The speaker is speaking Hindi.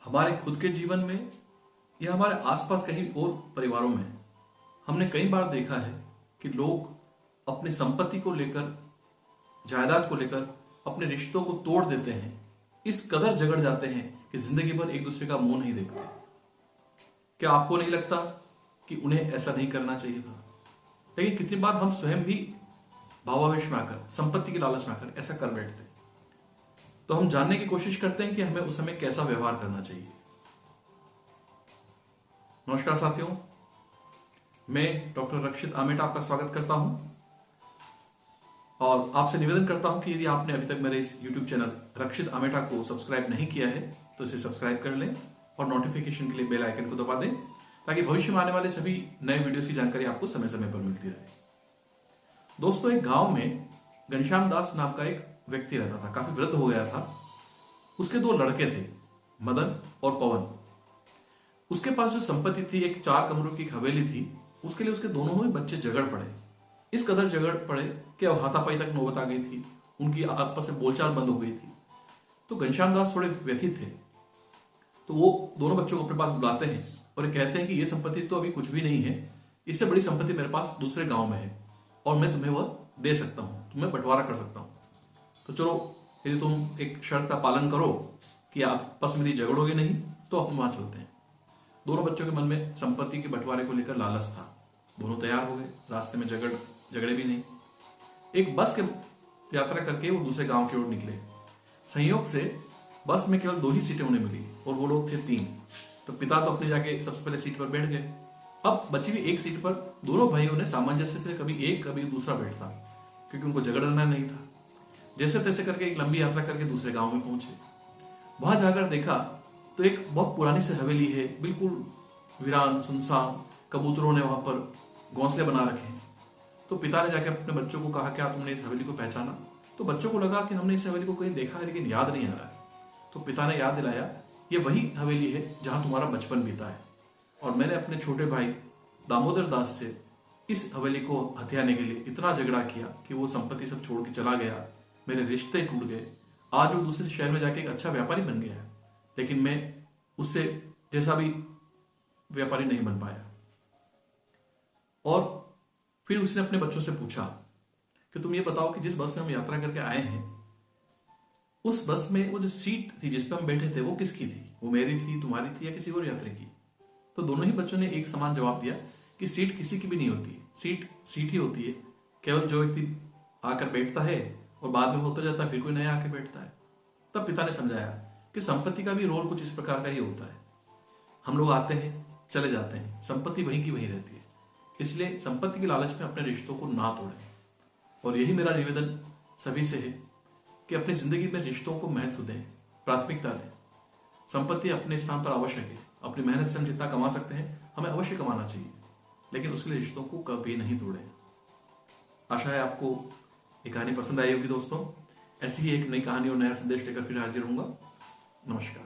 हमारे खुद के जीवन में या हमारे आसपास कहीं और परिवारों में हमने कई बार देखा है कि लोग अपनी संपत्ति को लेकर, जायदाद को लेकर अपने रिश्तों को तोड़ देते हैं। इस कदर झगड़ जाते हैं कि जिंदगी भर एक दूसरे का मुंह नहीं देखते। क्या आपको नहीं लगता कि उन्हें ऐसा नहीं करना चाहिए था? लेकिन कितनी बार हम स्वयं भी भावावेश में आकर, संपत्ति के लालच में आकर ऐसा कर बैठते हैं। तो हम जानने की कोशिश करते हैं कि हमें उस समय कैसा व्यवहार करना चाहिए। नमस्कार साथियों, मैं डॉक्टर रक्षित आमेटा आपका स्वागत करता हूं और आपसे निवेदन करता हूं कि यदि आपने अभी तक मेरे इस YouTube चैनल रक्षित आमेटा को सब्सक्राइब नहीं किया है तो इसे सब्सक्राइब कर लें और नोटिफिकेशन के लिए बेल आइकन को दबा दें ताकि भविष्य में आने वाले सभी नए वीडियोस की जानकारी आपको समय समय पर मिलती रहे। दोस्तों, एक गांव में घनश्याम दास नाम का एक व्यक्ति रहता था। काफी वृद्ध हो गया था। उसके दो लड़के थे, मदन और पवन। उसके पास जो संपत्ति थी, एक 4 कमरों की हवेली थी, उसके लिए उसके दोनों ही बच्चे झगड़ पड़े। इस कदर झगड़ पड़े कि अब हाथापाई तक नौबत आ गई थी। उनकी आपस में बोलचाल बंद हो गई थी। तो घनश्याम दास थोड़े व्यथित थे। तो वो दोनों बच्चों को अपने पास बुलाते हैं और कहते हैं कि ये संपत्ति तो अभी कुछ भी नहीं है, इससे बड़ी संपत्ति मेरे पास दूसरे गांव में है और मैं तुम्हें वह दे सकता हूँ, तुम्हें बंटवारा कर सकता हूँ। तो चलो, यदि तुम एक शर्त का पालन करो कि आपस में यदि झगड़ोगे नहीं तो अपन वहां चलते हैं। दोनों बच्चों के मन में संपत्ति के बंटवारे को लेकर लालच था। दोनों तैयार हो गए। रास्ते में झगड़े भी नहीं। एक बस के यात्रा करके वो दूसरे गांव की ओर निकले। संयोग से बस में केवल 2 ही सीटें उन्हें मिली और वो लोग थे 3। तो पिता तो अपनी जाके सबसे पहले सीट पर बैठ गए। अब बची हुई एक सीट पर दोनों भाइयों ने सामंजस्य से कभी एक कभी दूसरा बैठता, क्योंकि उनको झगड़ना नहीं था। जैसे तैसे करके एक लंबी यात्रा करके दूसरे गांव में पहुंचे। वहां जाकर देखा तो एक बहुत पुरानी सी हवेली है, बिल्कुल वीरान सुनसान। कबूतरों ने वहां पर घोंसले बना रखे हैं। तो पिता ने जाके अपने बच्चों को कहा, क्या तुमने इस हवेली को पहचाना? तो बच्चों को लगा कि हमने इस हवेली को कहीं देखा है लेकिन याद नहीं आ रहा है। तो पिता ने याद दिलाया, ये वही हवेली है जहां तुम्हारा बचपन बीता है और मैंने अपने छोटे भाई दामोदर दास से इस हवेली को हथियाने के लिए इतना झगड़ा किया कि वो संपत्ति सब छोड़ के चला गया। मेरे रिश्ते टूट गए। आज वो दूसरे शहर में जाके एक अच्छा व्यापारी बन गया है, लेकिन मैं उससे जैसा भी व्यापारी नहीं बन पाया। और फिर उसने अपने बच्चों से पूछा कि तुम ये बताओ कि जिस बस में हम यात्रा करके आए हैं, उस बस में वो जो सीट थी जिस पर हम बैठे थे वो किसकी थी? वो मेरी थी, तुम्हारी थी या किसी और यात्री की? तो दोनों ही बच्चों ने एक समान जवाब दिया कि सीट किसी की भी नहीं होती। सीट ही होती है। केवल जो व्यक्ति आकर बैठता है और बाद में वो उतर जाता है, फिर कोई नया आके बैठता है। तब पिता ने समझाया कि संपत्ति का भी रोल कुछ इस प्रकार का ही होता है। हम लोग आते हैं, चले जाते हैं, संपत्ति वहीं की वहीं रहती है। इसलिए संपत्ति के लालच में अपने रिश्तों को ना तोड़ें। और यही मेरा निवेदन सभी से है कि अपनी जिंदगी में रिश्तों को महत्व दें, प्राथमिकता दें। संपत्ति अपने स्थान पर आवश्यक है। अपनी मेहनत से हम जितना कमा सकते हैं हमें अवश्य कमाना चाहिए, लेकिन उसके लिए रिश्तों को कभी नहीं तोड़ें। आशा है आपको ये कहानी पसंद आई होगी दोस्तों। ऐसी ही एक नई कहानी और नया संदेश लेकर फिर हाजिर होऊंगा। नमस्कार।